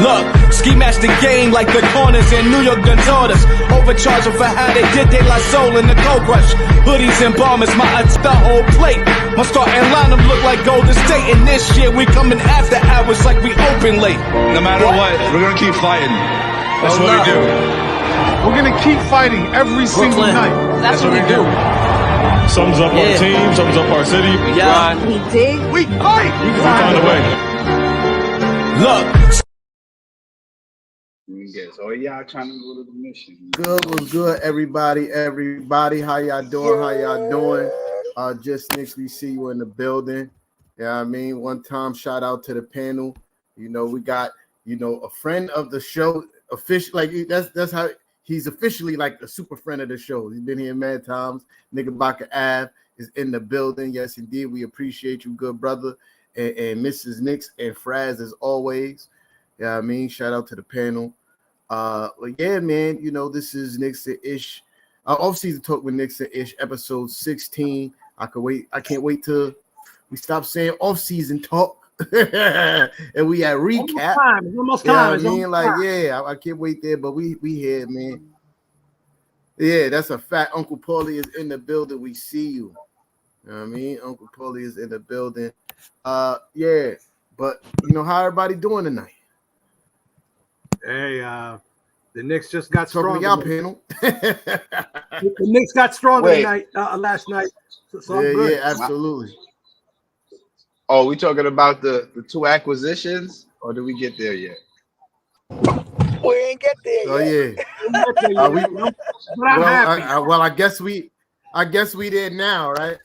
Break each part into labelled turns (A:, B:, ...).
A: Look, ski match the game like the corners in New York done taught us. Overcharging for how they did they like soul in the cold crush. Hoodies and bombers, the whole plate. My starting lineup look like Golden State. And this year we coming after hours like we open late.
B: No matter what, we're gonna keep fighting. That's what we do.
C: We're gonna keep fighting every single night.
A: That's what we do.
B: Sums up our team, sums up our city.
A: Yeah.
D: We dig.
C: We fight.
B: We find a way.
A: Look.
E: So y'all trying to go to the mission.
F: Good, was good, everybody. How y'all doing? Just Knicks, we see you in the building. Yeah, I mean, one time shout out to the panel. You know, we got, a friend of the show, official, like that's how he's officially like a super friend of the show. He's been here mad times. Knickerbocker Ave is in the building. Yes, indeed. We appreciate you, good brother. And Mrs. Knicks and Fraz as always. Yeah, I mean, shout out to the panel. But yeah, man, this is Knicks and Ish. Offseason Talk with Knicks and Ish, episode 16. I can't wait till we stop saying offseason talk. And we at recap.
C: Almost time.
F: I mean, I can't wait there, but we here, man. Yeah, that's a fact. Uncle Paulie is in the building. We see you. You know what I mean? Uncle Paulie is in the building. Yeah, but how everybody doing tonight?
C: Hey, the Knicks just got stronger.
F: Y'all panel.
C: The Knicks got stronger tonight, last night. So I'm good.
F: Yeah, absolutely.
E: Oh, we talking about the two acquisitions, or did we get there yet?
D: We ain't get there yet.
F: Oh yeah. Well, I guess we did now, right?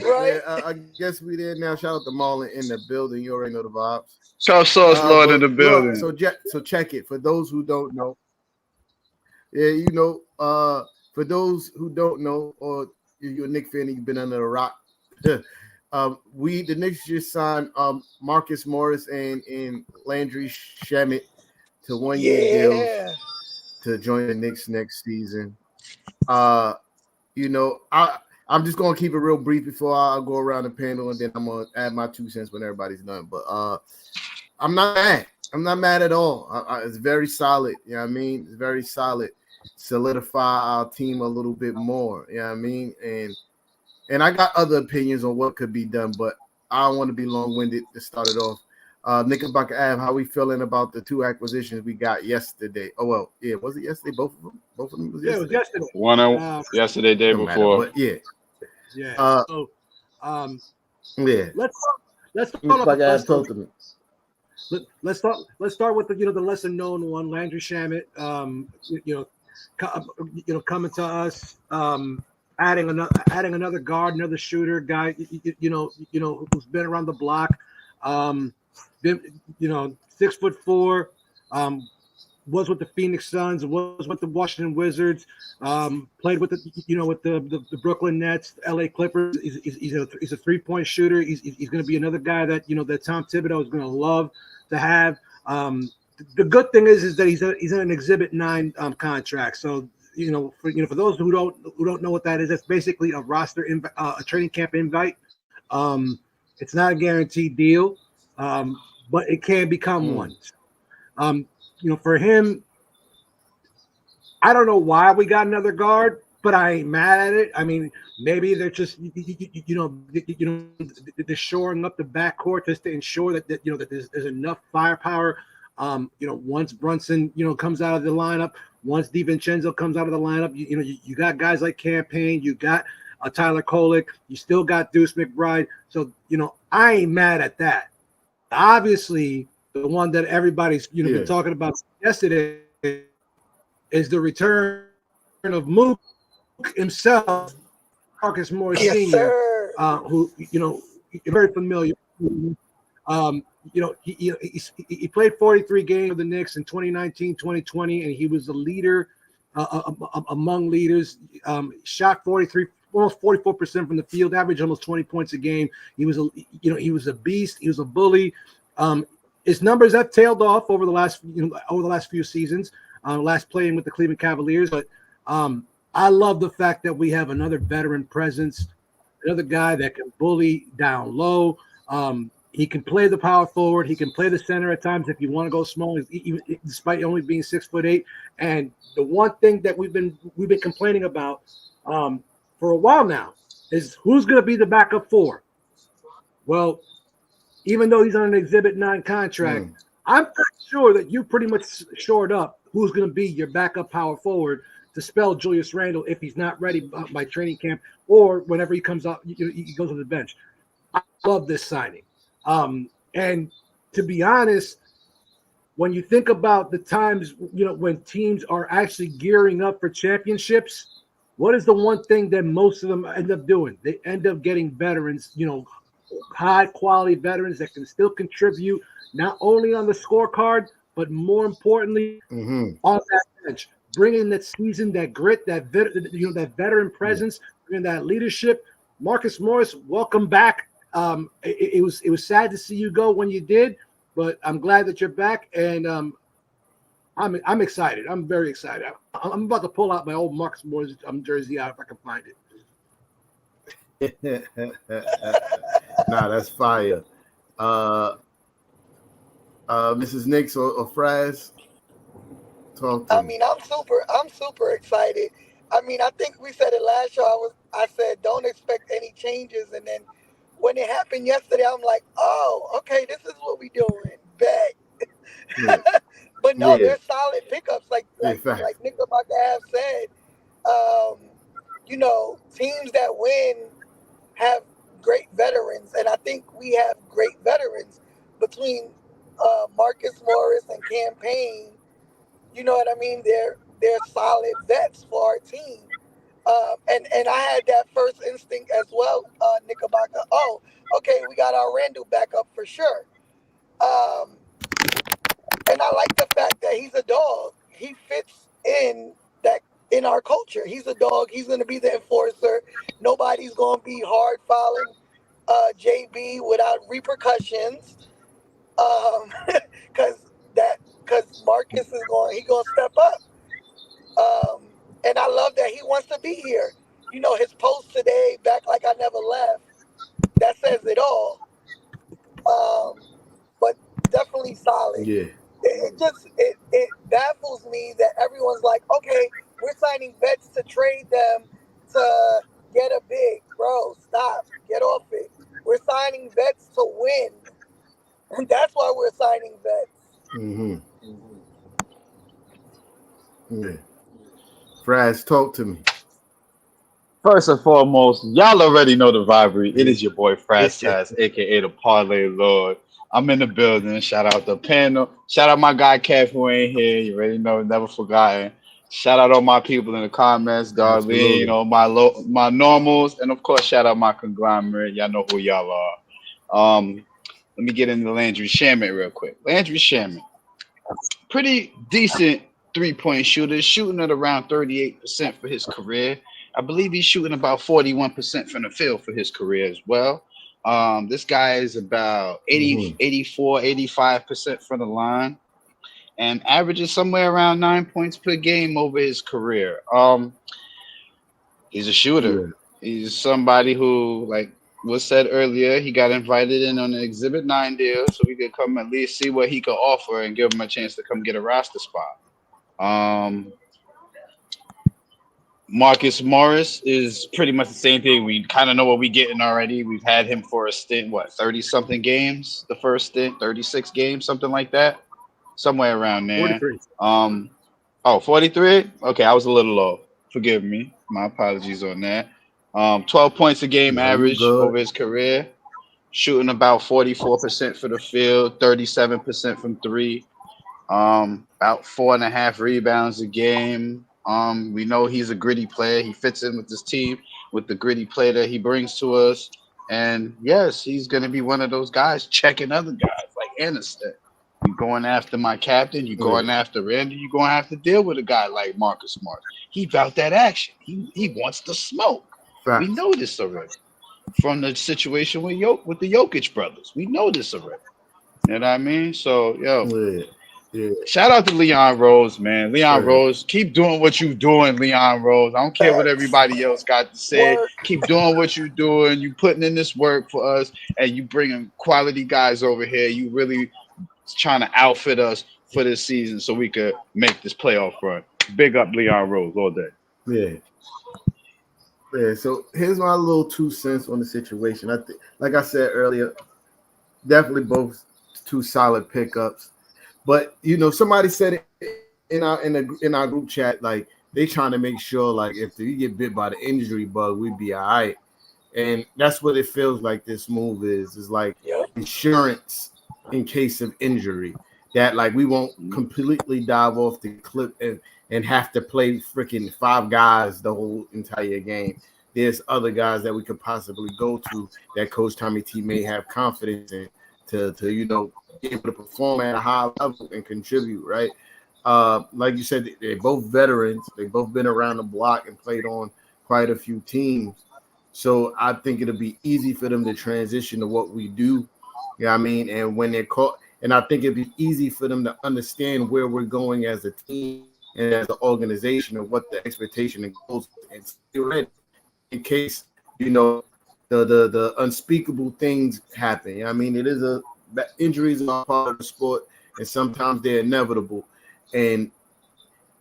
D: Right.
F: Yeah, I guess we did now. Shout out to Marlon in the building. You already know the vibes.
E: Shout Sauce Lord in the building.
F: So check it for those who don't know. Yeah, for those who don't know, or you're a Knicks fan and you've been under a rock. The Knicks just signed Marcus Morris and Landry Shamet to 1 year deals to join the Knicks next season. I'm just gonna keep it real brief before I go around the panel, and then I'm gonna add my 2 cents when everybody's done. But I'm not mad. I'm not mad at all. It's very solid. You know what I mean? It's very solid. Solidify our team a little bit more. You know what I mean? And I got other opinions on what could be done, but I don't want to be long-winded to start it off. Knickerbocker Ave, how we feeling about the 2 acquisitions we got yesterday? Oh, well, yeah, was it yesterday? Both of them? Both of them was yesterday?
C: Yeah, it was yesterday.
E: One yesterday, day before.
F: But yeah.
C: Yeah.
F: Yeah.
C: Let's start with the lesser known one, Landry Shamet. Coming to us, adding another guard, another shooter guy, who's been around the block. Been 6'4", was with the Phoenix Suns, was with the Washington Wizards, played with the Brooklyn Nets, LA Clippers. He's a 3-point shooter. He's going to be another guy that that Tom Thibodeau is going to love to have. The good thing is that he's in an Exhibit 9 contract. So for those who don't know what that is, that's basically a roster a training camp invite. It's not a guaranteed deal, but it can become one. For him, I don't know why we got another guard, but I ain't mad at it. I mean, maybe they're just they're shoring up the backcourt just to ensure that there's enough firepower. Once Brunson comes out of the lineup, once DiVincenzo comes out of the lineup, you got guys like Campaign, you got Tyler Kolek, you still got Deuce McBride. So I ain't mad at that. Obviously, the one that everybody's been talking about yesterday is the return of Mook himself, Marcus Morris Sr., who very familiar. He played 43 games for the Knicks in 2019, 2020, and he was a leader among leaders. Shot 43, almost 44% from the field, averaged almost 20 points a game. He was a beast. He was a bully. His numbers have tailed off over the last few seasons. Last playing with the Cleveland Cavaliers, but I love the fact that we have another veteran presence, another guy that can bully down low. He can play the power forward. He can play the center at times if you want to go small, even despite only being 6'8". And the one thing that we've been complaining about for a while now is who's going to be the backup 4. Well, even though he's on an Exhibit 9 contract, I'm pretty sure that you pretty much shored up who's going to be your backup power forward to spell Julius Randle if he's not ready by training camp or whenever he comes up, he goes on the bench. I love this signing. And to be honest, when you think about the times, when teams are actually gearing up for championships, what is the one thing that most of them end up doing? They end up getting veterans, high quality veterans that can still contribute not only on the scorecard, but more importantly, on that bench, bringing that season, that grit, that veteran presence, bringing that leadership. Marcus Morris, welcome back. It was sad to see you go when you did, but I'm glad that you're back, and I'm excited. I'm very excited. I'm about to pull out my old Marcus Morris jersey out if I can find it.
F: Nah, that's fire. Mrs. Knicks or Fraz, talk to me.
D: I'm super excited. I think we said it last show. I said don't expect any changes, and then when it happened yesterday, I'm like, oh, okay, this is what we doing. Bet. But no, they're solid pickups. Like Knickerbocker have said, teams that win have great veterans, and I think we have great veterans between Marcus Morris and Campaign. You know what I mean? They're solid vets for our team. And I had that first instinct as well, Knickerbocker. Oh, okay, we got our Randle back up for sure. And I like the fact that he's a dog. He fits in our culture. He's a dog. He's going to be the enforcer. Nobody's going to be hard fouling JB without repercussions. Because Marcus is going to step up. And I love that he wants to be here. His post today, back like I never left, that says it all. But definitely solid.
F: Yeah.
D: It baffles me that everyone's like, okay, we're signing vets to trade them to get a big. Bro, stop. Get off it. We're signing vets to win. And that's why we're signing vets.
F: Yeah. Fraz, talk to me.
B: First and foremost, y'all already know the rivalry. It is your boy Fraz Taz, aka the Parlay Lord. I'm in the building. Shout out the panel. Shout out my guy Kev who ain't here. You already know, never forgotten. Shout out all my people in the comments, Darlene, my normals, and of course, shout out my conglomerate. Y'all know who y'all are. Let me get into Landry Shamet real quick. Landry Shamet, pretty decent three-point shooter, shooting at around 38% for his career. I believe he's shooting about 41% from the field for his career as well. This guy is about 84, 85% from the line and averages somewhere around 9 points per game over his career. He's a shooter. He's somebody who, like was said earlier, he got invited in on an Exhibit 9 deal so we could come at least see what he could offer and give him a chance to come get a roster spot. Marcus Morris is pretty much the same thing. We kind of know what we're getting already. We've had him for a stint, 30-something games? The first stint, 36 games, something like that? Somewhere around there.
C: 43.
B: 43? Okay, I was a little low. Forgive me. My apologies on that. 12 points a game average over his career. Shooting about 44% for the field, 37% from three. About 4.5 rebounds a game. We know he's a gritty player. He fits in with this team with the gritty play that he brings to us. And yes, he's going to be one of those guys checking other guys like Anna said. You're going after my captain. You're going after Randy. You're going to have to deal with a guy like Marcus Smart. He about that action. He wants to smoke. Right. We know this already from the situation with the Jokic brothers. We know this already. You know what I mean? So,
F: Yeah,
B: Shout out to Leon Rose, man. Leon
F: sure.
B: Rose, keep doing what you doing, Leon Rose. I don't care what
D: Facts.
B: everybody else got to say.
D: Work.
B: Keep doing what you doing. You putting in this work for us, and you bringing quality guys over here. You really trying to outfit us for this season so we could make this playoff run. Big up Leon Rose all day.
F: Yeah. Yeah. So here's my little 2 cents on the situation. I think, like I said earlier, definitely both two solid pickups. But somebody said it in our group chat, like they trying to make sure, like if you get bit by the injury bug, we'd be all right. And that's what it feels like this move is. Is like
D: Yep.
F: insurance in case of injury. That like we won't completely dive off the cliff and have to play freaking 5 guys the whole entire game. There's other guys that we could possibly go to that Coach Tommy T may have confidence in to be able to perform at a high level and contribute, right? Like you said, they're both veterans. They've both been around the block and played on quite a few teams. So I think it'll be easy for them to transition to what we do. You know what I mean? And when they're caught, and I think it'd be easy for them to understand where we're going as a team and as an organization and what the expectation and goals and stay ready in case, the unspeakable things happen. You know what I mean? It is injuries are part of the sport, and sometimes they're inevitable. And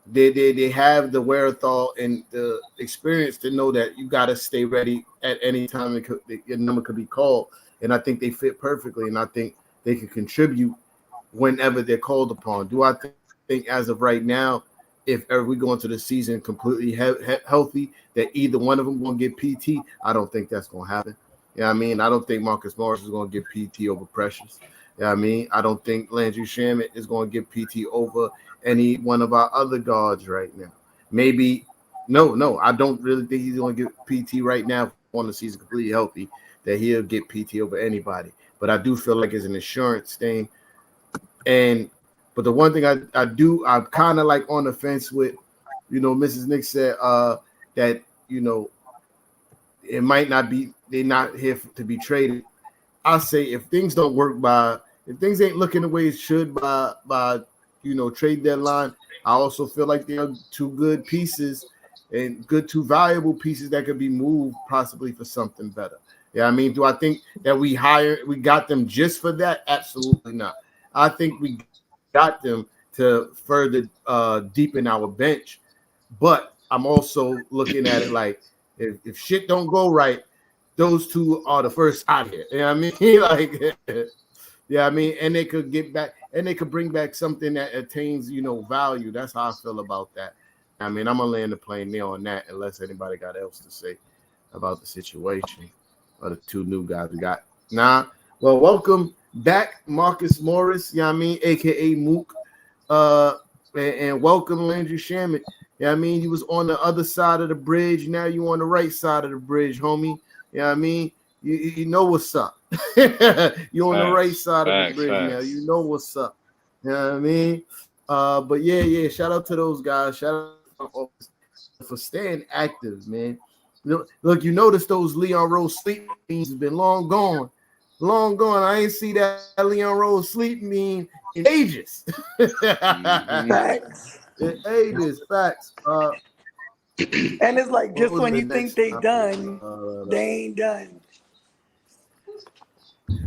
F: they have the wherewithal and the experience to know that you got to stay ready at any time. Your number could be called, and I think they fit perfectly, and I think they can contribute whenever they're called upon. Do I think as of right now, if we go into the season completely healthy, that either one of them going to get PT? I don't think that's going to happen. You know what I mean? I don't think Marcus Morris is going to get PT over Precious. You know what I mean? I don't think Landry Shamet is going to get PT over any one of our other guards right now. Maybe, no, I don't really think he's going to get PT right now on the season completely healthy, that he'll get PT over anybody. But I do feel like it's an insurance thing. But the one thing I'm kind of like on the fence with, Mrs. Nick said that, it might not be, they're not here to be traded. I say if things don't work if things ain't looking the way it should by trade deadline, I also feel like there are 2 good pieces and two valuable pieces that could be moved possibly for something better. Yeah, I mean, do I think that we got them just for that? Absolutely not. I think we got them to further deepen our bench, but I'm also looking at it like if shit don't go right, those 2 are the first out here. You know what I mean? Like, yeah, I mean, and they could get back and they could bring back something that attains, value. That's how I feel about that. I mean, I'm gonna land the plane there on that unless anybody got else to say about the situation or the 2 new guys we got. Well, welcome back, Marcus Morris, you know what I mean, aka Mook. And welcome Landry Shamet. You know what I mean? You was on the other side of the bridge, now you on the right side of the bridge, homie. You know what I mean? You know what's up. You're on the right side of the bridge now. You know what's up. You know what I mean? But yeah, shout out to those guys. Shout out for staying active, man. Look, you notice those Leon Rose sleep memes have been long gone. Long gone. I ain't see that Leon Rose sleep meme in ages.
D: Facts.
F: In ages, facts.
D: And it's like just when you think they
F: topic?
D: done, they ain't done.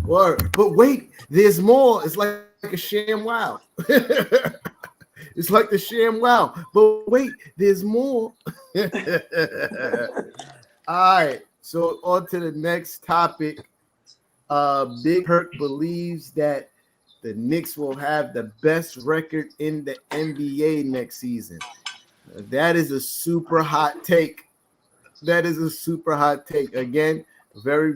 F: Word. But wait, there's more. It's like a sham wow. It's like the sham wow. But wait, there's more. All right. So on to the next topic. Big Perk believes that the Knicks will have the best record in the NBA next season. That is a super hot take. Again, very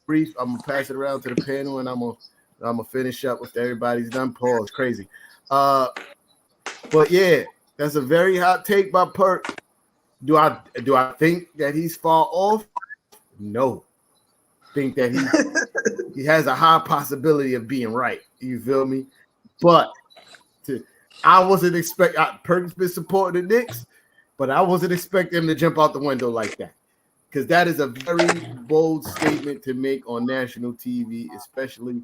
F: brief. I'm gonna pass it around to the panel, and I'm gonna finish up with everybody's done. Pause. Crazy. But yeah, that's a very hot take by Perk. Do I think that he's far off? No. Think that he has a high possibility of being right. You feel me? But I wasn't expecting. Perk's been supporting the Knicks, but I wasn't expecting him to jump out the window like that, because that is a very bold statement to make on national TV, especially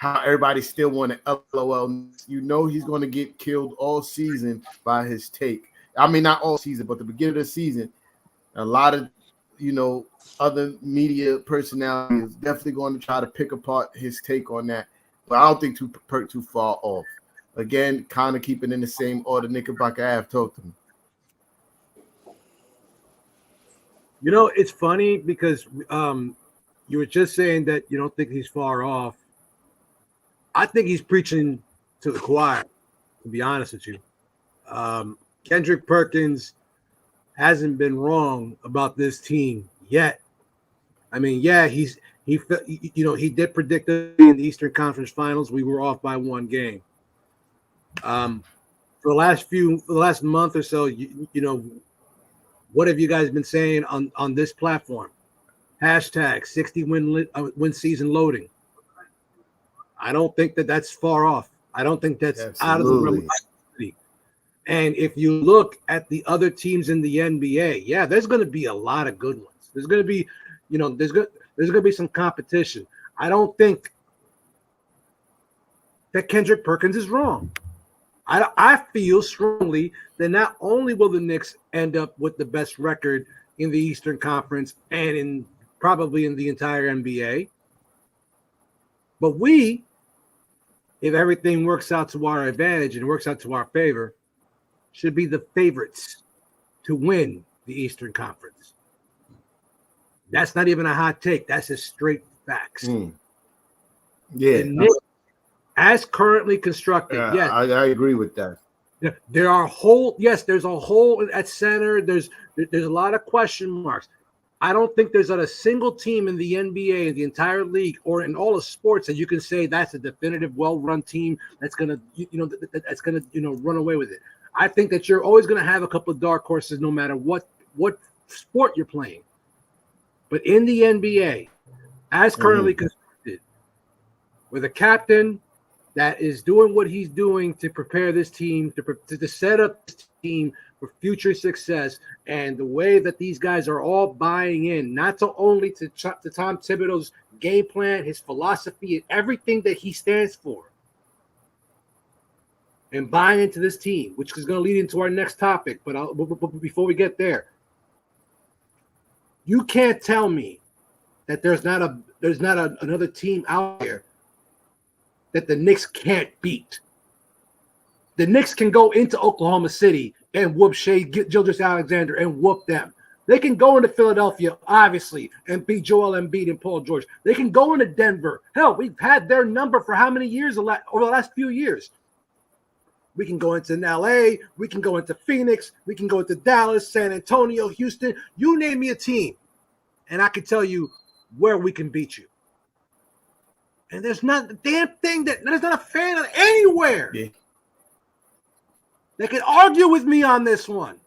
F: how everybody still want to LOL. You know he's going to get killed all season by his take. I mean, not all season, but the beginning of the season, a lot of, other media personalities is definitely going to try to pick apart his take on that. But I don't think too far off. Again, kind of keeping in the same order Knickerbocker Ave talked to me.
C: It's funny because you were just saying that you don't think he's far off. I think he's preaching to the choir, to be honest with you. Kendrick Perkins hasn't been wrong about this team yet. I mean, yeah, he did predict in the Eastern Conference Finals. We were off by one game. For the last month or so, what have you guys been saying on this platform? Hashtag 60 win season loading. I don't think that's far off. I don't think that's out of the realm of possibility. And if you look at the other teams in the NBA, yeah, there's going to be a lot of good ones. There's going to be, there's going to be some competition. I don't think that Kendrick Perkins is wrong. I feel strongly that not only will the Knicks end up with the best record in the Eastern Conference and probably in the entire NBA, but we, if everything works out to our advantage and works out to our favor, should be the favorites to win the Eastern Conference. That's not even a hot take. That's just straight facts.
F: Yeah.
C: The Knicks, as currently constructed, yes.
F: I agree with that.
C: There's a hole at center. There's a lot of question marks. I don't think there's not a single team in the NBA, in the entire league, or in all of sports that you can say that's a definitive, well-run team that's gonna, run away with it. I think that you're always gonna have a couple of dark horses, no matter what sport you're playing. But in the NBA, as currently constructed, with a captain that is doing what he's doing to prepare this team, to set up this team for future success, and the way that these guys are all buying in, not only to Tom Thibodeau's game plan, his philosophy, and everything that he stands for, and buying into this team, which is going to lead into our next topic. But before we get there, you can't tell me that there's not another team out there that the Knicks can't beat. The Knicks can go into Oklahoma City and whoop Shai Gilgeous-Alexander and whoop them. They can go into Philadelphia, obviously, and beat Joel Embiid and Paul George. They can go into Denver. Hell, we've had their number for how many years over the last few years? We can go into LA. We can go into Phoenix. We can go into Dallas, San Antonio, Houston. You name me a team, and I can tell you where we can beat you. And there's not a damn thing there's not a fan of anywhere.
F: Yeah.
C: They can argue with me on this one.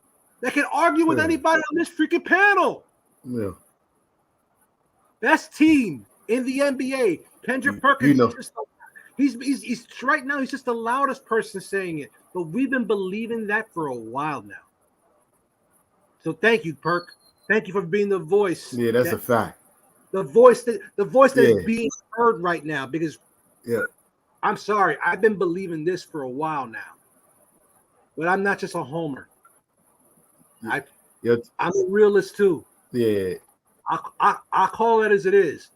C: They can argue with anybody on this freaking panel.
F: Yeah.
C: Best team in the NBA. Kendrick Perkins. He's right now. He's just the loudest person saying it. But we've been believing that for a while now. So thank you, Perk. Thank you for being the voice.
F: Yeah, that's a fact.
C: The voice that is being heard right now. Because I'm sorry, I've been believing this for a while now. But I'm not just a homer. I'm a realist too.
F: Yeah.
C: I call it as it is.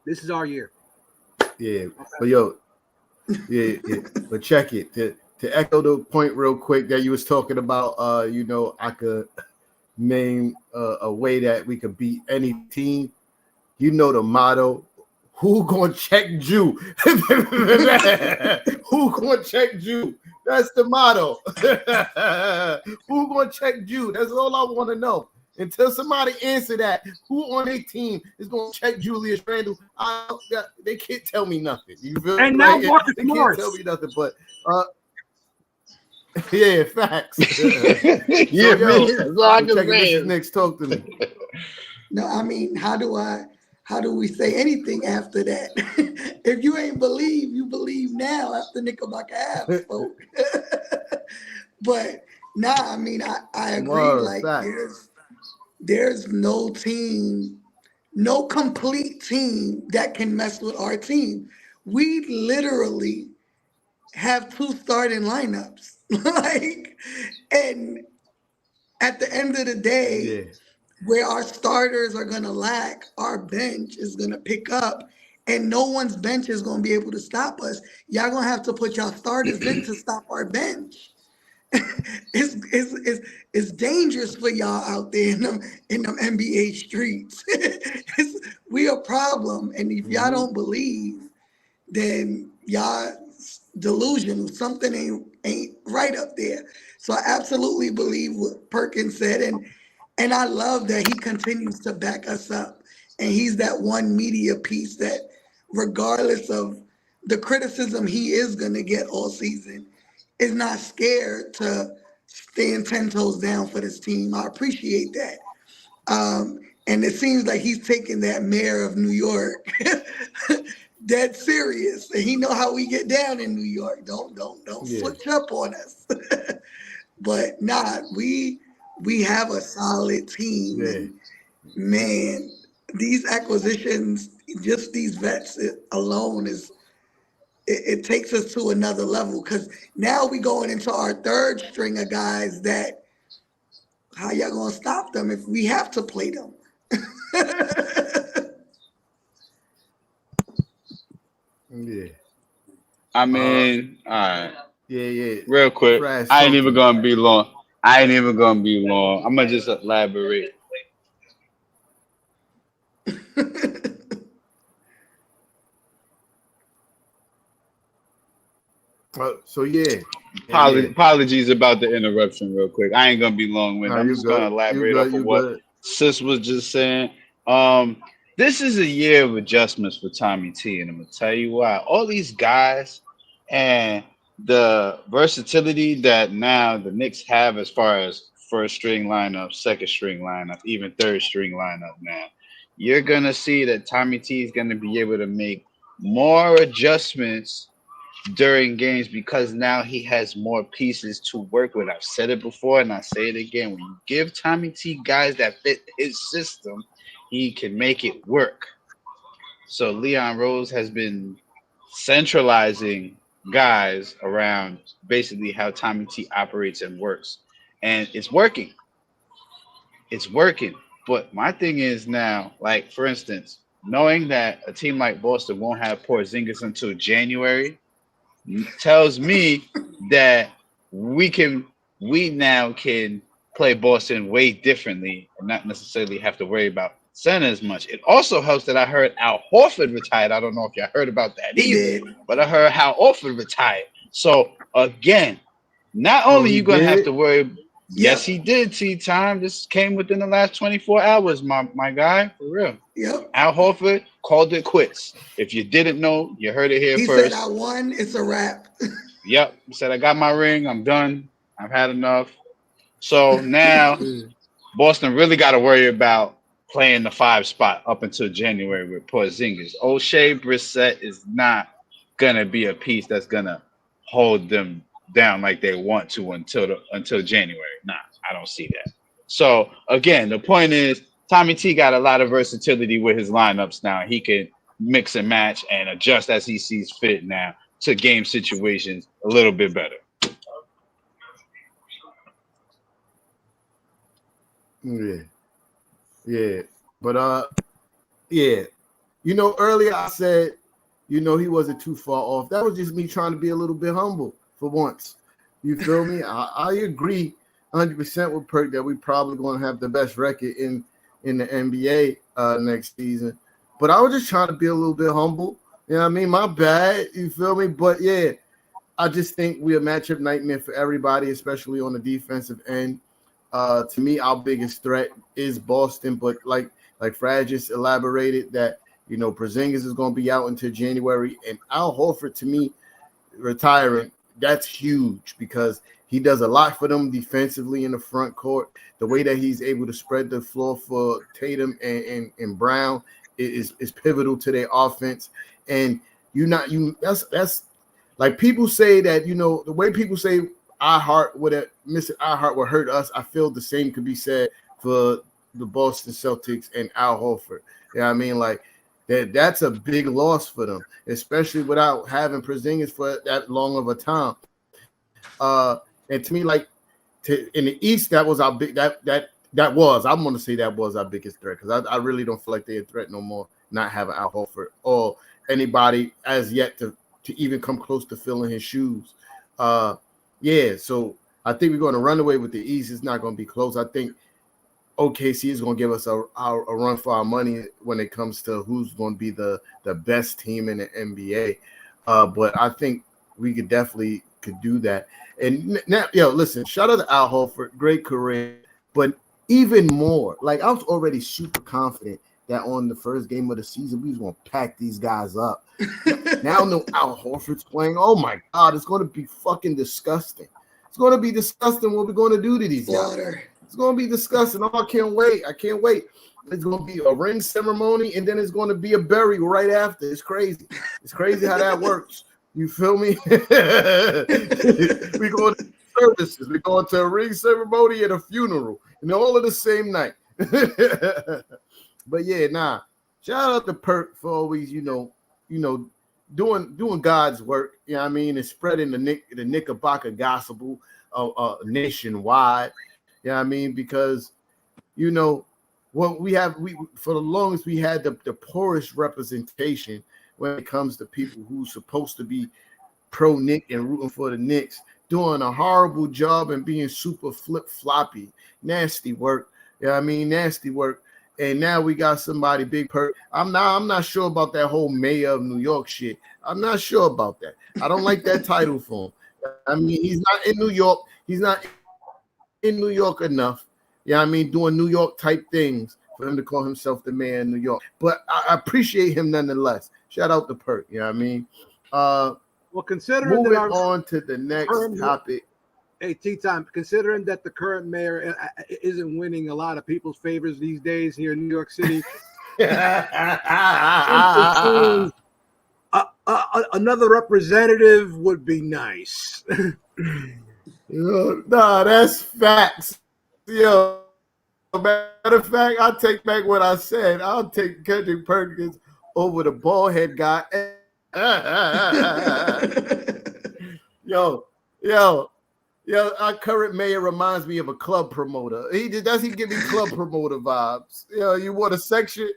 C: This is our year.
F: Yeah. But but check it. To echo the point real quick that you was talking about, I could name a way that we could beat any team. The motto. Who gonna check Jew? Who gonna check Jew? That's the motto. Who gonna check Jew? That's all I want to know. Until somebody answer that, who on their team is gonna check Julius Randle? They can't tell me nothing. You feel
C: and
F: me?
C: now Marcus
F: They
C: Morris.
F: can't tell me nothing. But yeah, facts.
B: Yeah, man. That's all I can say.
F: Next, talk to me.
D: No, I mean, how do we say anything after that? If you ain't believe, you believe now after Knickerbocker Ave spoke. But I mean, I agree. Like there's no team no complete team that can mess with our team. We literally have 2 starting lineups. Like, and at the end of the day,
F: Yeah.
D: where our starters are gonna lack, our bench is gonna pick up, and no one's bench is gonna be able to stop us. Y'all gonna have to put y'all starters in to stop our bench. It's dangerous for y'all out there in them NBA streets. We a problem, and if y'all don't believe, then y'all delusional. Something ain't right up there. So I absolutely believe what Perkins said, and I love that he continues to back us up. And he's that one media piece that, regardless of the criticism he is gonna get all season, is not scared to stand 10 toes down for this team. I appreciate that. And it seems like he's taking that mayor of New York dead serious. And he know how we get down in New York. Don't
F: Yeah.
D: switch up on us. But nah, we have a solid team.
F: Yeah.
D: And man, these acquisitions, just these vets alone it takes us to another level, because now we going into our third string of guys that, how y'all gonna stop them if we have to play them?
F: Yeah.
B: I mean, all right,
F: Yeah.
B: real quick.
F: Fresh
B: I ain't even
F: something.
B: gonna be long. I ain't even gonna be long. I'm gonna just elaborate.
F: So yeah.
B: Apologies about the interruption, real quick. I ain't gonna be long
F: No,
B: winded. I'm
F: you
B: just gonna
F: good. You
B: elaborate
F: good.
B: off of
F: You
B: what
F: good.
B: Sis was just saying. This is a year of adjustments for Tommy T, and I'm gonna tell you why. All these guys and the versatility that now the Knicks have as far as first string lineup, second string lineup, even third string lineup now. You're gonna see that Tommy T is gonna be able to make more adjustments during games because now he has more pieces to work with. I've said it before and I say it again. When you give Tommy T guys that fit his system, he can make it work. So Leon Rose has been centralizing guys around basically how Tommy T operates and works. And it's working. It's working. But my thing is now, like for instance, knowing that a team like Boston won't have Porzingis until January tells me that we now can play Boston way differently and not necessarily have to worry about center as much. It also helps that I heard Al Horford retired. I don't know if y'all heard about that
D: He
B: either,
D: did.
B: but I heard Al Horford retired. So again, not
F: Oh,
B: only
F: he
B: you gonna have
F: did.
B: to worry. Yes,
D: Yep.
B: he did. T time. This came within the last 24 hours, my guy, for real.
D: Yep.
B: Al Horford called it quits. If you didn't know, you heard it here
D: He said, I
B: first.
D: won. It's a wrap.
B: Yep. He said, I got my ring. I'm done. I've had enough. So now
F: Yeah.
B: Boston really got to worry about playing the 5 spot up until January with Porzingis. O'Shea Brissett is not going to be a piece that's going to hold them down like they want to until January. Nah, I don't see that. So again, the point is Tommy T got a lot of versatility with his lineups now. He can mix and match and adjust as he sees fit now to game situations a little bit better.
F: Yeah. Yeah. But yeah. Earlier I said, he wasn't too far off. That was just me trying to be a little bit humble for once. You feel me? I agree 100% with Perk that we probably going to have the best record in the NBA next season. But I was just trying to be a little bit humble. You know what I mean? My bad. You feel me? But yeah, I just think we're a matchup nightmare for everybody, especially on the defensive end. To me, our biggest threat is Boston, but like Frad just elaborated that, Porzingis is going to be out until January, and Al Horford, to me, retiring, that's huge because he does a lot for them defensively in the front court. The way that he's able to spread the floor for Tatum and Brown is pivotal to their offense. And that's like people say that, the way people say Mr. iHeart would hurt us. I feel the same could be said for the Boston Celtics and Al Horford. You know what I mean? Like that's a big loss for them, especially without having Porzingis for that long of a time. And to me, like in the East, that was our big I'm gonna say that was our biggest threat, because I really don't feel like they're a threat no more, not having Al Horford or anybody as yet to even come close to filling his shoes. So I think we're going to run away with the East. It's not going to be close. I think OKC is going to give us a run for our money when it comes to who's going to be the best team in the NBA. But I think we could definitely do that. And now, listen, shout out to Al Horford, great career. But even more, like I was already super confident that on the first game of the season, we was going to pack these guys up. Now no Al Horford's playing. Oh, my God, it's going to be fucking disgusting. It's going to be disgusting what we're going to do to these guys. It's going to be disgusting. Oh, I can't wait. It's going to be a ring ceremony, and then it's going to be a burial right after. It's crazy. It's crazy how that works. You feel me? We going to services. We're going to a ring ceremony and a funeral, and all of the same night. But yeah, shout out to Perk for always, doing God's work. You know what I mean, and spreading the Knickerbocker gospel nationwide. You know what I mean, because what we for the longest we had the poorest representation when it comes to people who's supposed to be pro Knick and rooting for the Knicks, doing a horrible job and being super flip-floppy, nasty work. You know what I mean, nasty work. And now we got somebody, Big Perk. I'm not sure about that whole mayor of New York shit. I'm not sure about that. I don't like that title for him. I mean, he's not in New York. He's not in New York enough. Yeah, I mean, doing New York type things for him to call himself the mayor in New York. But I appreciate him nonetheless. Shout out to Perk. You know what I mean?
C: Well, considering
F: moving on to the next topic.
C: Hey, T-Time, considering that the current mayor isn't winning a lot of people's favors these days here in New York City, another representative would be nice.
F: That's facts. Matter of fact, I'll take back what I said. I'll take Kendrick Perkins over the bald head guy. Yo, our current mayor reminds me of a club promoter. He give me club promoter vibes. You want a section?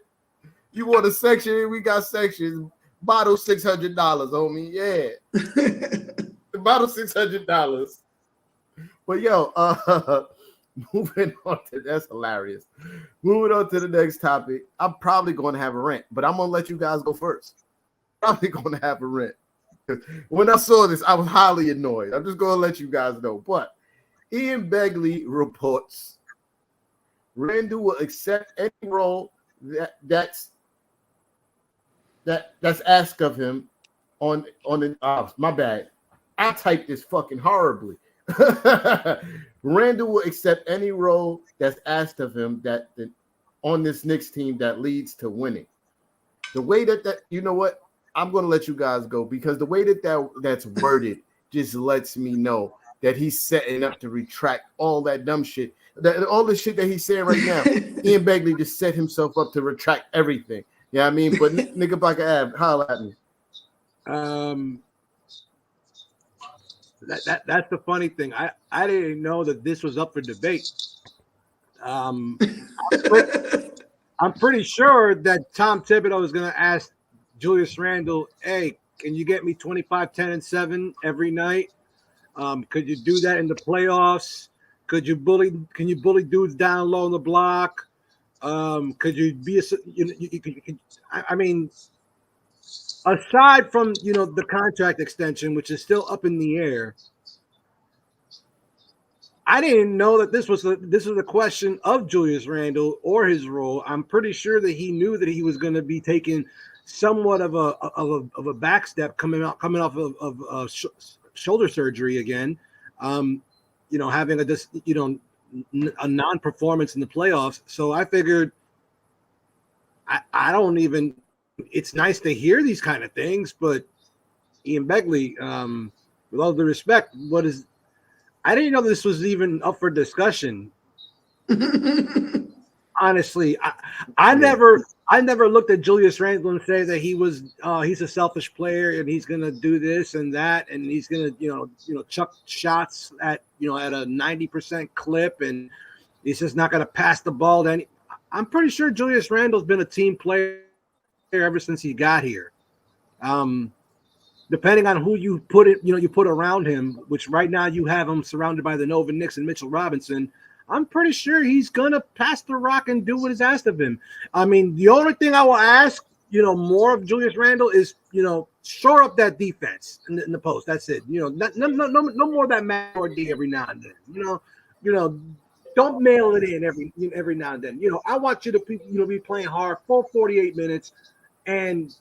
F: We got sections. Bottle $600, homie. Yeah. The bottle $600. But moving on to that's hilarious. Moving on to the next topic. I'm probably going to have a rant, but I'm going to let you guys go first. Probably going to have a rant. When I saw this, I was highly annoyed. I'm just going to let you guys know. But Ian Begley reports Randle will accept any role that's asked of him on the my bad. I typed this fucking horribly. Randle will accept any role that's asked of him that on this Knicks team that leads to winning. The way that you know what? I'm going to let you guys go because the way that's worded just lets me know that he's setting up to retract all that dumb shit. All the shit that he's saying right now, Ian Begley just set himself up to retract everything. You know what I mean? But nigga back Ab, holla at me.
C: That's the funny thing. I didn't know that this was up for debate. I'm pretty sure that Tom Thibodeau is going to ask Julius Randle, hey, can you get me 25, 10, and 7 every night? Could you do that in the playoffs? Can you bully dudes down low on the block? Could you be I mean, aside from the contract extension, which is still up in the air, I didn't know that this was a question of Julius Randle or his role. I'm pretty sure that he knew that he was going to be taking somewhat of a back step coming off of shoulder surgery again. Having a non-performance in the playoffs. So I figured I don't even. It's nice to hear these kind of things, but Ian Begley, with all due respect, I didn't know this was even up for discussion. honestly, I never looked at Julius Randle and say that he's a selfish player and he's gonna do this and that and he's gonna chuck shots at at a 90% clip and he's just not gonna pass the ball to any. I'm pretty sure Julius Randle's been a team player ever since he got here. Depending on who you put around him, which right now you have him surrounded by the Nova Knicks and Mitchell Robinson. I'm pretty sure he's gonna pass the rock and do what is asked of him. I mean, the only thing I will ask, more of Julius Randle is, shore up that defense in the post. That's it. No more of that Matt D every now and then. Don't mail it in every now and then. I want you to be playing hard for 48 minutes and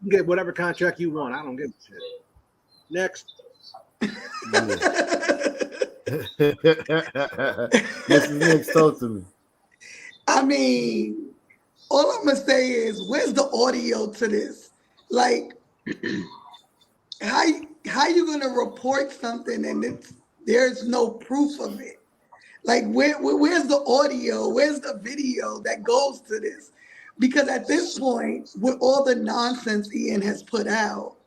C: get whatever contract you want. I don't give a shit. Next.
F: This is Knicks. Talk to me.
D: I mean, all I'm gonna say is, where's the audio to this? Like, how you gonna report something and there's no proof of it? Like, where's the audio? Where's the video that goes to this? Because at this point, with all the nonsense Ian has put out,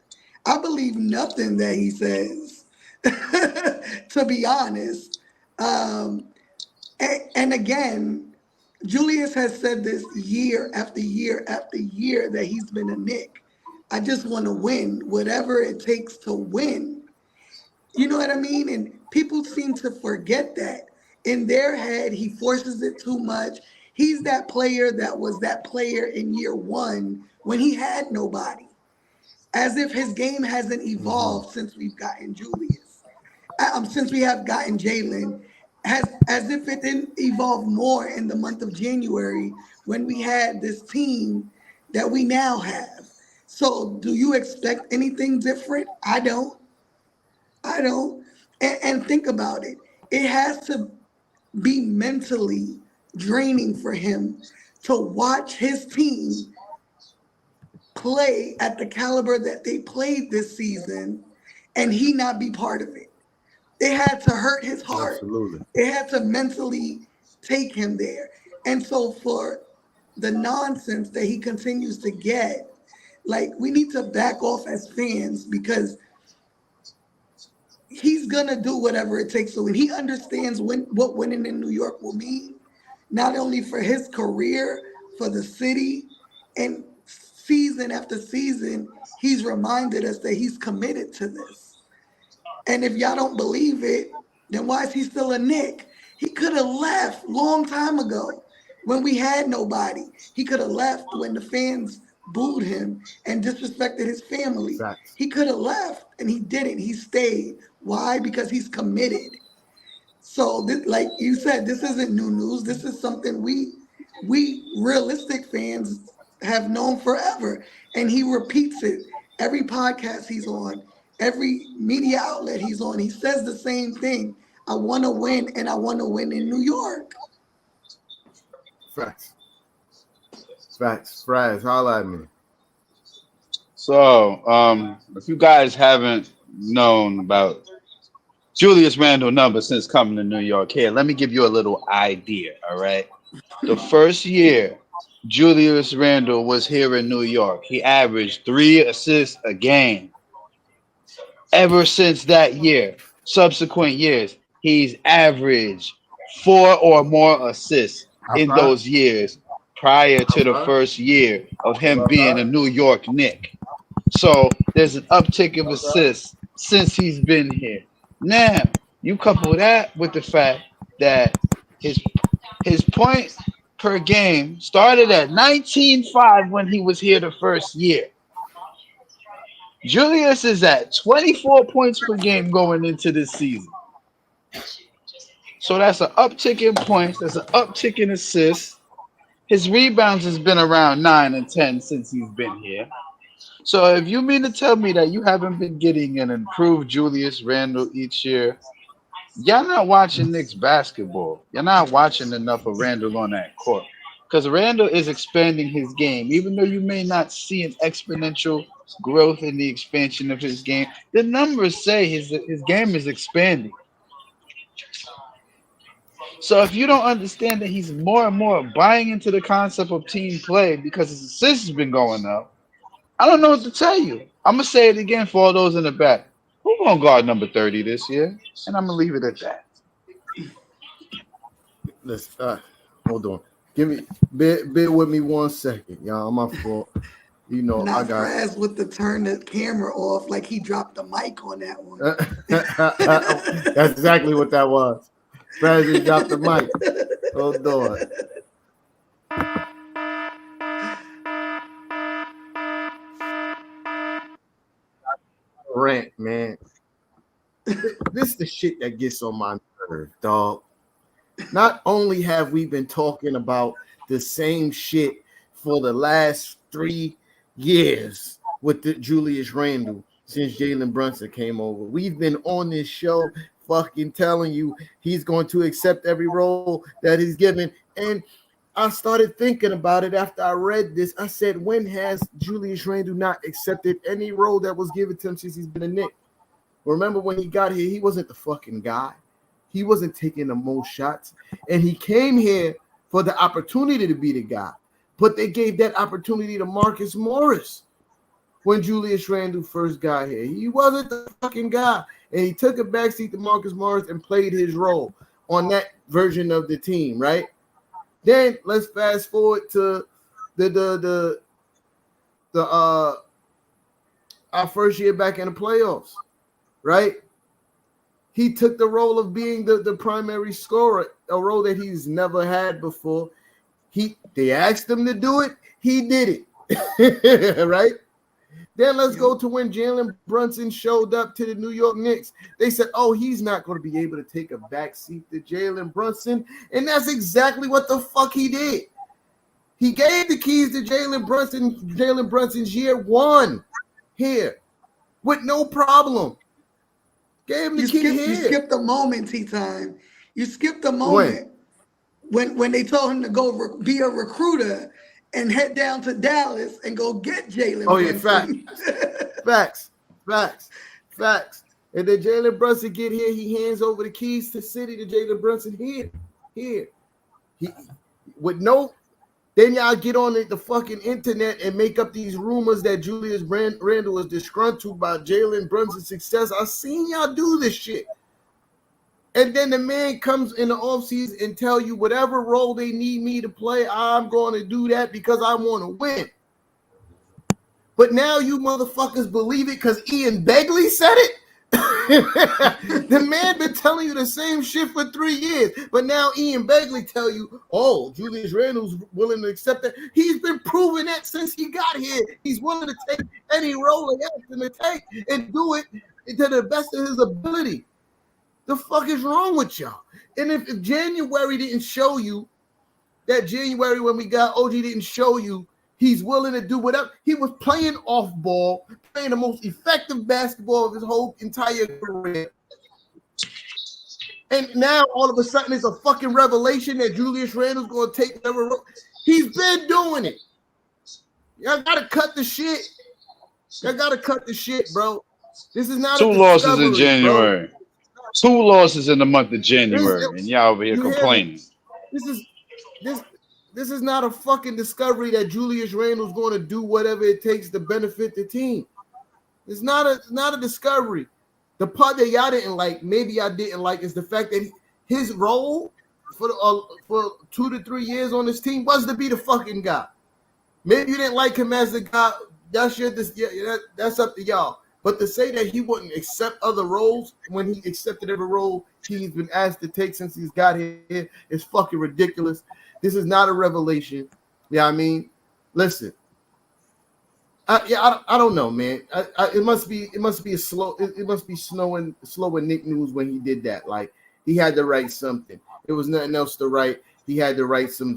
D: I believe nothing that he says, to be honest. And again, Julius has said this year after year after year that he's been a Knick. I just want to win, whatever it takes to win. You know what I mean? And people seem to forget that. In their head, he forces it too much. He's that player that was that player in year one when he had nobody. As if his game hasn't evolved since we've gotten Julius. Since we have gotten Jalen. As if it didn't evolve more in the month of January when we had this team that we now have. So do you expect anything different? I don't. And think about it. It has to be mentally draining for him to watch his team play at the caliber that they played this season and he not be part of it. It had to hurt his heart.
F: Absolutely.
D: It had to mentally take him there. And so for the nonsense that he continues to get, like, we need to back off as fans because he's going to do whatever it takes. So when he understands what winning in New York will mean, not only for his career, for the city, and season after season, he's reminded us that he's committed to this. And if y'all don't believe it, then why is he still a Knick? He could have left long time ago when we had nobody. He could have left when the fans booed him and disrespected his family.
F: Facts.
D: He could have left and he didn't. He stayed. Why? Because he's committed. So, like you said, this isn't new news. This is something we realistic fans have known forever. And he repeats it. Every podcast he's on, every media outlet he's on, he says the same thing. I want to win, and I want to win in New York.
F: Facts. Fries, holla at me.
B: So, if you guys haven't known about Julius Randle numbers since coming to New York, here, let me give you a little idea, all right? The first year Julius Randle was here in New York, he averaged 3 assists a game. Ever since that year, subsequent years, he's averaged 4 or more assists in those years prior to the first year of him being a New York Knick. So there's an uptick of assists since he's been here. Now, you couple that with the fact that his points per game started at 19.5 when he was here the first year. Julius is at 24 points per game going into this season. So that's an uptick in points. That's an uptick in assists. His rebounds has been around 9 and 10 since he's been here. So if you mean to tell me that you haven't been getting an improved Julius Randle each year, y'all not watching Knicks basketball. You're not watching enough of Randle on that court. Because Randle is expanding his game. Even though you may not see an exponential growth in the expansion of his game, the numbers say his game is expanding. So if you don't understand that he's more and more buying into the concept of team play because his assists has been going up, I don't know what to tell you. I'm gonna say it again for all those in the back. Who gonna guard number 30 this year? And I'm gonna leave it at that.
F: Let's hold on. Give me bear with me 1 second, y'all. My fault. You know, I
D: Not
F: got
D: Fraz with the turn the camera off like he dropped the mic on that one.
F: that's exactly what that was. President dropped the mic. Hold on. Rant, man. This is the shit that gets on my nerve, dog. Not only have we been talking about the same shit for the last 3 years with the Julius Randle since Jalen Brunson came over. We've been on this show fucking telling you he's going to accept every role that he's given. And I started thinking about it after I read this. I said, when has Julius Randle not accepted any role that was given to him since he's been a Knick? Remember when he got here, he wasn't the fucking guy. He wasn't taking the most shots. And he came here for the opportunity to be the guy. But they gave that opportunity to Marcus Morris when Julius Randle first got here. He wasn't the fucking guy. And he took a backseat to Marcus Morris and played his role on that version of the team, right? Then let's fast forward to our first year back in the playoffs, right? He took the role of being the primary scorer, a role that he's never had before. They asked him to do it. He did it, right? Then let's go to when Jalen Brunson showed up to the New York Knicks. They said, oh, he's not going to be able to take a backseat to Jalen Brunson. And that's exactly what the fuck he did. He gave the keys to Jalen Brunson's year 1 here with no problem. Gave him the key here.
D: You skipped the moment, T-Time. You skipped the moment when they told him to go be a recruiter and head down to Dallas and go get Jalen Brunson.
F: Facts. And then Jalen Brunson get here, he hands over the keys to City to Jalen Brunson here. Then y'all get on the fucking internet and make up these rumors that Julius Randle is disgruntled by Jalen Brunson's success. I've seen y'all do this shit. And then the man comes in the offseason and tell you whatever role they need me to play, I'm going to do that because I want to win. But now you motherfuckers believe it because Ian Begley said it? The man been telling you the same shit for 3 years. But now Ian Begley tell you, oh, Julius Randle's willing to accept that. He's been proving that since he got here. He's willing to take any role they ask him to take and do it to the best of his ability. The fuck is wrong with y'all? And if January didn't show you, that January when we got OG didn't show you he's willing to do whatever, he was playing off ball, playing the most effective basketball of his whole entire career. And now all of a sudden it's a fucking revelation that Julius Randle's going to take whatever role. He's been doing it. Y'all got to cut the shit. Y'all got to cut the shit, bro. This is not
B: 2 losses in January.
F: Bro.
B: 2 losses in the month of January, and y'all over here complaining.
F: This is not a fucking discovery that Julius Randle's going to do whatever it takes to benefit the team. It's not a discovery. The part that y'all didn't like, maybe I didn't like, is the fact that his role for 2 to 3 years on this team was to be the fucking guy. Maybe you didn't like him as the guy. That's up to y'all. But to say that he wouldn't accept other roles when he accepted every role he's been asked to take since he's got here is fucking ridiculous. This is not a revelation. Yeah, I mean, listen. I don't know, man. It must be snowing Nick news when he did that. Like, he had to write something. It was nothing else to write. He had to write some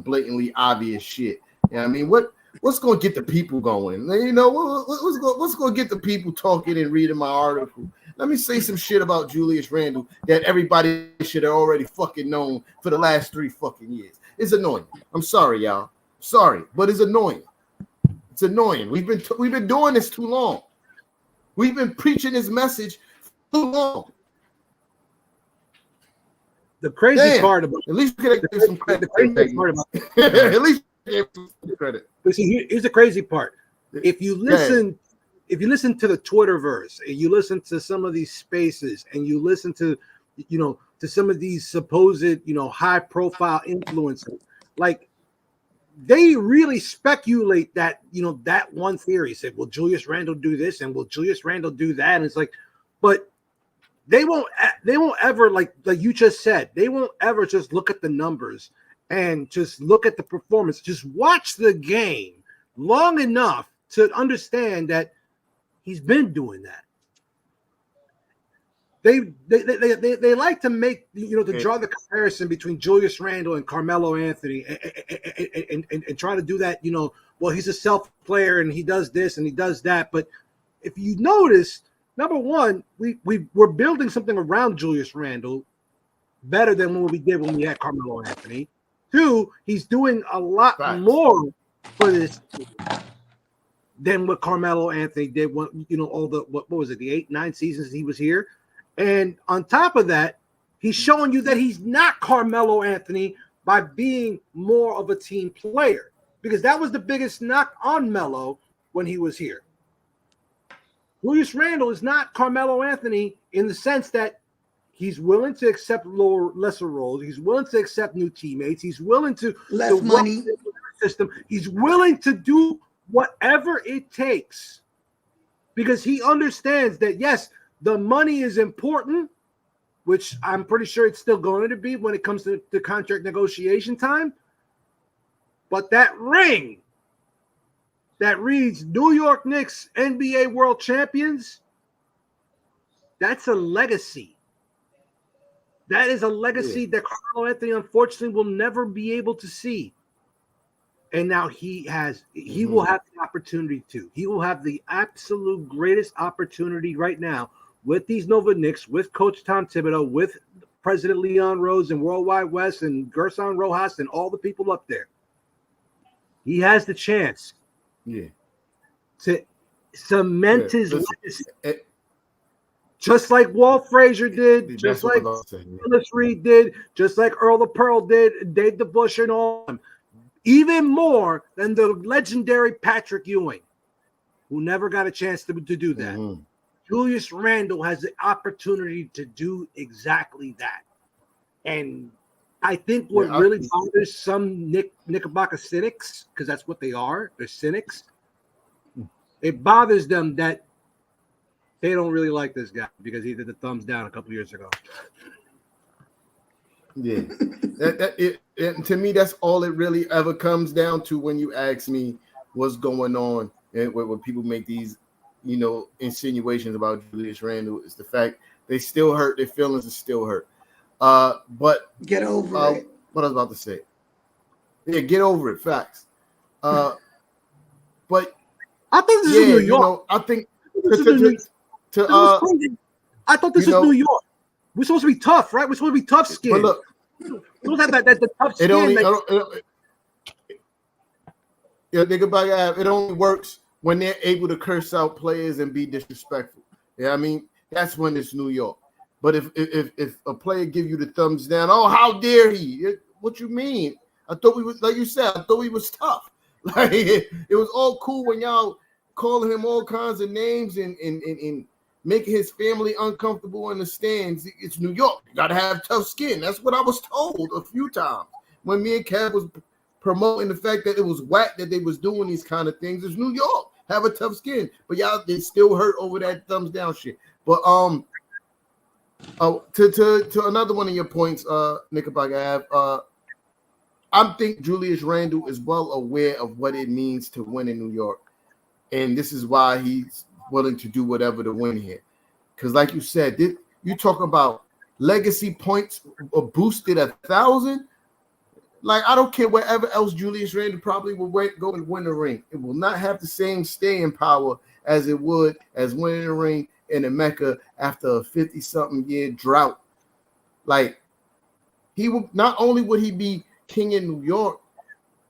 F: blatantly obvious shit. Yeah, I mean, what's going to get the people going? You know, what's going to get the people talking and reading my article? Let me say some shit about Julius Randle that everybody should have already fucking known for the last 3 fucking years. It's annoying. I'm sorry, y'all. Sorry, but it's annoying. It's annoying. We've been doing this too long. We've been preaching this message too long.
C: The crazy part about
F: at least give some credit.
C: The crazy part about
F: at least give some credit.
C: But see, here's the crazy part. If you listen to the Twitterverse, and you listen to some of these spaces, and you listen to, to some of these supposed, high profile influencers, like they really speculate that, that one theory said, will Julius Randle do this, and will Julius Randle do that? And it's like, but they won't ever, like you just said, they won't ever just look at the numbers and just look at the performance. Just watch the game long enough to understand that he's been doing that. They like to make, to draw the comparison between Julius Randle and Carmelo Anthony and try to do that, well, he's a self player and he does this and he does that. But if you notice, number one, we're building something around Julius Randle better than what we did when we had Carmelo Anthony. Two, he's doing a lot more for this than what Carmelo Anthony did when, all the, what was it, the 8-9 seasons he was here. And on top of that, he's showing you that he's not Carmelo Anthony by being more of a team player, because that was the biggest knock on Melo when he was here. Julius Randle is not Carmelo Anthony in the sense that he's willing to accept lesser roles. He's willing to accept new teammates. He's willing to
D: less money
C: system. He's willing to do whatever it takes because he understands that, yes, the money is important, which I'm pretty sure it's still going to be when it comes to the contract negotiation time. But that ring that reads New York Knicks NBA World Champions, that's a legacy. That is a legacy that Carmelo Anthony, unfortunately, will never be able to see. And now he will have the opportunity to. He will have the absolute greatest opportunity right now with these Nova Knicks, with Coach Tom Thibodeau, with President Leon Rose and Worldwide West and Gerson Rojas and all the people up there. He has the chance to cement his legacy. Just like Walt Frazier did, just like Willis Reed did, just like Earl the Pearl did, Dave DeBusch and all of them. Even more than the legendary Patrick Ewing, who never got a chance to do that. Mm-hmm. Julius Randle has the opportunity to do exactly that. And I think what really bothers some Knickerbocker cynics, because that's what they are, they're cynics, it bothers them that they don't really like this guy because he did the thumbs down a couple years ago.
F: Yeah. To me, that's all it really ever comes down to when you ask me what's going on and when people make these, insinuations about Julius Randle, is the fact they still hurt. Their feelings are still hurt. But
D: get over it.
F: What I was about to say. Yeah, get over it. Facts. But
C: I thought this is New York.
F: I think
C: I thought this was New York. We're supposed to be tough, right? We're supposed to be tough skin.
F: But look,
C: we don't have that tough skin.
F: It only works when they're able to curse out players and be disrespectful. Yeah, I mean, that's when it's New York. But if a player give you the thumbs down, oh, how dare he? What you mean? I thought we was, like you said, I thought we was tough. Like it was all cool when y'all calling him all kinds of names and making his family uncomfortable in the stands. It's New York. You gotta have tough skin. That's what I was told a few times when me and Kev was promoting the fact that it was whack that they was doing these kind of things. It's New York. Have a tough skin. But y'all, they still hurt over that thumbs down shit. But to another one of your points, Knickerbocker Ave, I think Julius Randle is well aware of what it means to win in New York. And this is why he's willing to do whatever to win here. Because like you said, you talk about legacy points boosted 1,000. Like, I don't care wherever else Julius Randle probably will go and win the ring. It will not have the same staying power as it would as winning the ring in the Mecca after a 50-something year drought. Like, he will not only would he be king in New York,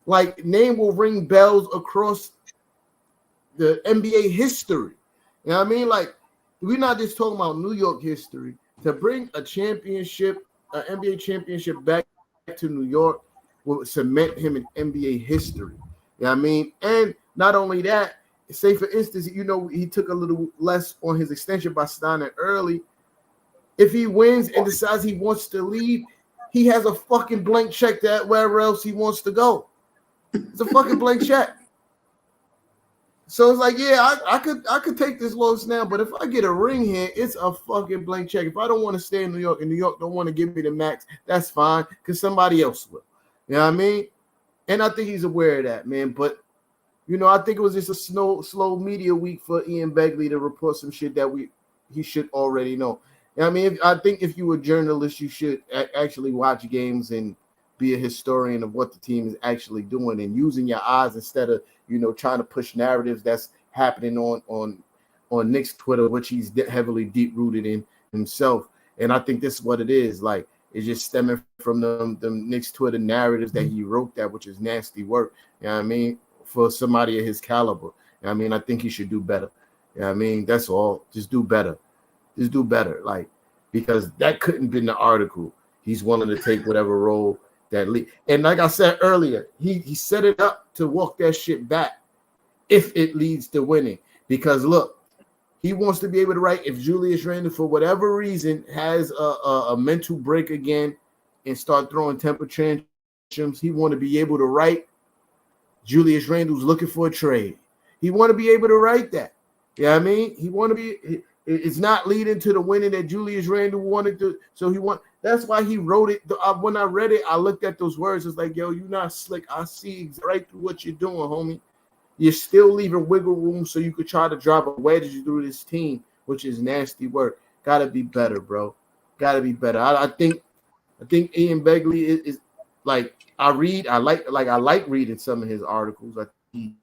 F: like, name will ring bells across the NBA history. You know what I mean? Like, we're not just talking about New York history. To bring a championship an NBA championship back to New York will cement him in NBA history. You know what I mean? And not only that, say for instance, he took a little less on his extension by signing early. If he wins and decides he wants to leave, he has a fucking blank check that wherever else he wants to go. It's a fucking blank check. So it's like, yeah, I could take this loss now, but if I get a ring here, it's a fucking blank check. If I don't want to stay in New York and New York don't want to give me the max, that's fine, because somebody else will. You know what I mean? And I think he's aware of that, man. But I think it was just a slow media week for Ian Begley to report some shit that he should already know. You know what I mean? I think if you're a journalist, you should actually watch games and be a historian of what the team is actually doing and using your eyes instead of trying to push narratives that's happening on Knicks Twitter, which he's heavily deep rooted in himself. And I think this is what it is. Like, it's just stemming from the Knicks Twitter narratives that he wrote that, which is nasty work. You know what I mean? For somebody of his caliber. You know what I mean? I think he should do better. You know what I mean? That's all. Just do better. Just do better. Like, because that couldn't have been the article. He's willing to take whatever role that lead. And like I said earlier, he set it up to walk that shit back if it leads to winning. Because look, he wants to be able to write if Julius Randle, for whatever reason, has a mental break again and start throwing temper tantrums. He want to be able to write Julius Randle's looking for a trade. He want to be able to write that. You know what I mean? He want to be. It's not leading to the winning that Julius Randle wanted to. So that's why he wrote it. When I read it, I looked at those words. It's like, yo, you're not slick. I see right through what you're doing, homie. You're still leaving wiggle room so you could try to drive a wedge through this team, which is nasty work. Gotta be better, bro. Gotta be better. I think Ian Begley is like, I like reading some of his articles. I think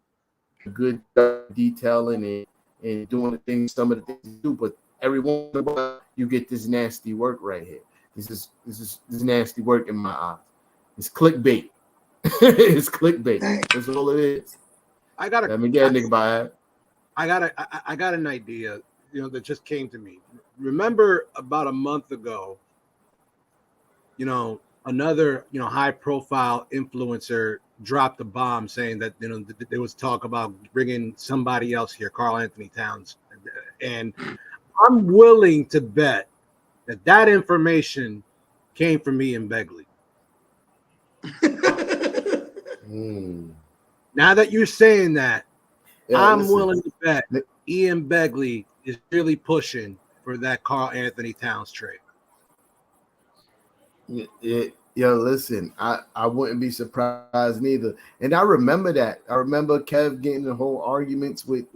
F: he's good detailing and doing the things, some of the things he do, but every once in a while you get this nasty work right here. This is nasty work in my eyes. It's clickbait. It's clickbait. That's all it is.
C: I got
F: Let me get a nigga by it.
C: I got an idea, that just came to me. Remember about a month ago, another, high profile influencer dropped a bomb saying that, there was talk about bringing somebody else here, Karl Anthony Towns. And I'm willing to bet that information came from Ian Begley. Now that you're saying that, I'm willing to bet Ian Begley is really pushing for that Karl Anthony Towns trade.
F: Yo, listen, I wouldn't be surprised neither. And I remember that. I remember Kev getting the whole arguments with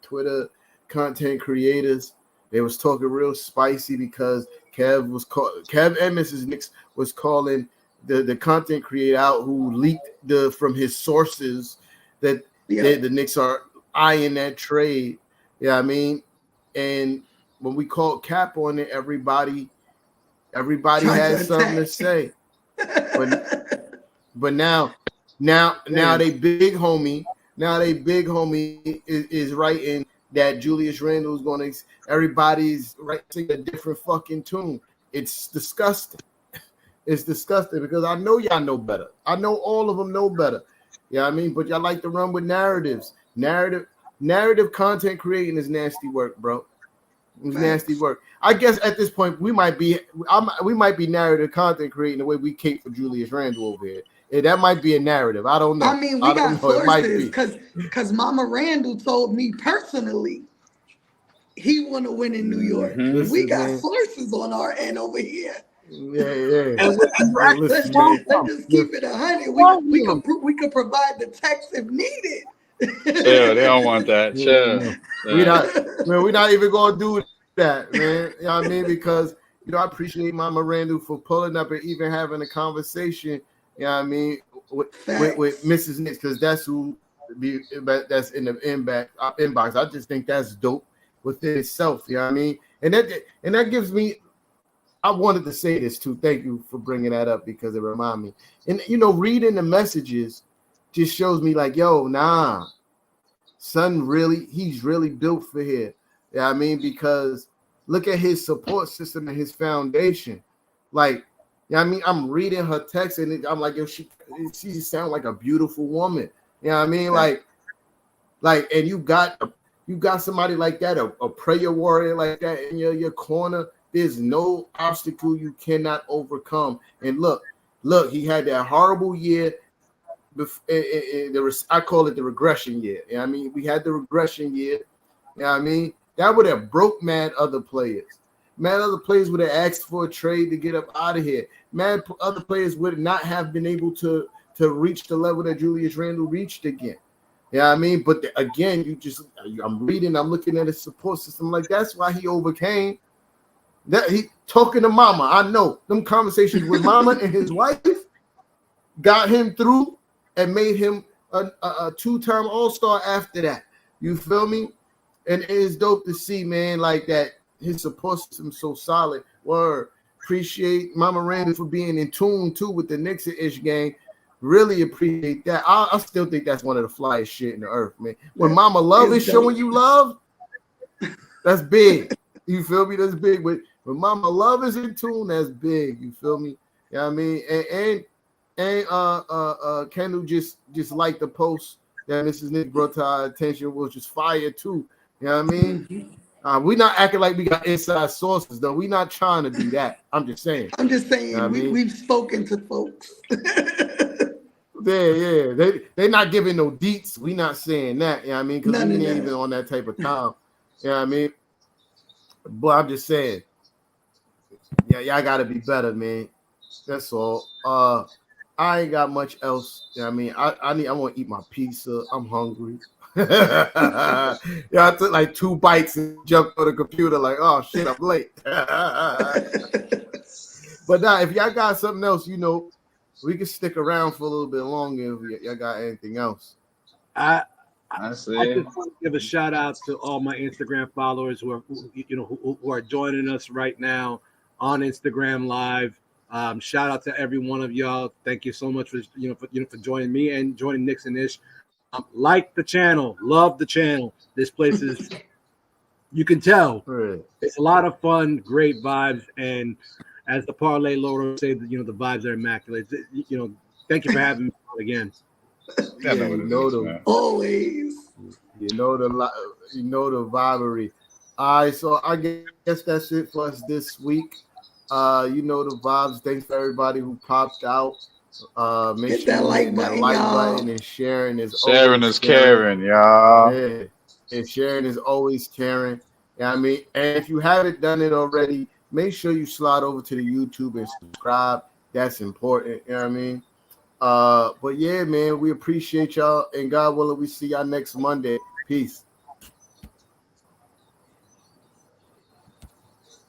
F: Twitter content creators. They was talking real spicy because Kev and Mrs. Knicks was calling the content creator out who leaked from his sources that the Knicks are eyeing that trade. Yeah, I mean, and when we called cap on it, everybody had something to say. But now they big homie is writing that Julius Randle is going to. Everybody's writing a different fucking tune. It's disgusting. It's disgusting because I know y'all know better. I know all of them know better. Yeah, I mean, but y'all like to run with narratives. Narrative content creating is nasty work, bro. It's nasty work. I guess at this point we might be narrative content creating the way we cape for Julius Randle over here. Yeah, that might be a narrative. I don't know.
D: I mean, we got sources because Mama Randle told me personally he want to win in New York.
F: Listen,
D: we got
F: man.
D: Sources on our end over here.
F: Yeah.
D: Let's just keep it 100. We could provide the text if needed.
B: Chill, they don't want that. Chill.
F: We're not even gonna do that, man. You know what I mean? Because I appreciate Mama Randle for pulling up and even having a conversation. You know what I mean, with Mrs. Knicks, because that's that's in the inbox. I just think that's dope within itself. You know what I mean? And that gives me. I wanted to say this too. Thank you for bringing that up because it reminded me. And reading the messages just shows me like, yo, nah, son, he's really built for here. Yeah, I mean, because look at his support system and his foundation. Like, Yeah, I mean, I'm reading her text and I'm like, yo, she sounds like a beautiful woman. You know what I mean? Like, and you got somebody like that, a prayer warrior like that in your corner. There's no obstacle you cannot overcome. And look, he had that horrible year. I call it the regression year. You know what I mean? We had the regression year. You know what I mean? That would have broke mad other players. Mad other players would have asked for a trade to get up out of here. Mad other players would not have been able to reach the level that Julius Randle reached again. You know what I mean? But again, I'm reading, I'm looking at his support system. Like, that's why he overcame. That he talking to mama. I know them conversations with mama and his wife got him through and made him a two-time All-Star after that. You feel me? And it's dope to see, man, like that. His support system so solid. Word. Appreciate Mama Randall for being in tune too with the Knicks-ish game. Really appreciate that. I still think that's one of the flyest shit in the earth, man. When Mama Love is showing you love, that's big. You feel me? That's big. When Mama Love is in tune, that's big. You feel me? You know what I mean? And Kendall just liked the post that Mrs. Nick brought to our attention, was just fire too. You know what I mean? We not acting like we got inside sources, though. We not trying to do that. I'm just saying.
D: I'm just saying,
F: you know
D: we've spoken to folks.
F: Yeah. They not giving no deets. We not saying that. You know what I mean? Because we ain't even on that type of time. You know what I mean? But I'm just saying. Yeah, y'all gotta be better, man. That's all. I ain't got much else. You know what I mean? I want to eat my pizza. I'm hungry. Yeah, I took like 2 bites and jumped on the computer like, oh shit, I'm late. But now, if y'all got something else, we can stick around for a little bit longer if y'all got anything else.
C: I just want to give a shout out to all my Instagram followers who are joining us right now on Instagram Live. Shout out to every one of y'all. Thank you so much for joining me and joining Knicks and Ish. Like the channel, love the channel. This place is, you can tell, it's a lot of fun, great vibes, and as the parlay loader say, the vibes are immaculate. Thank you for having me on again.
D: Always.
F: You know the vibery. All right, so I guess that's it for us this week. The vibes. Thanks for everybody who popped out. Make
D: hit
F: sure
D: that like
F: button and sharing is
B: caring, y'all.
F: Yeah, and sharing is always caring. Yeah, I mean, and if you haven't done it already, make sure you slide over to the YouTube and subscribe. That's important. You know what I mean? But yeah, man, we appreciate y'all, and God willing, we see y'all next Monday. Peace.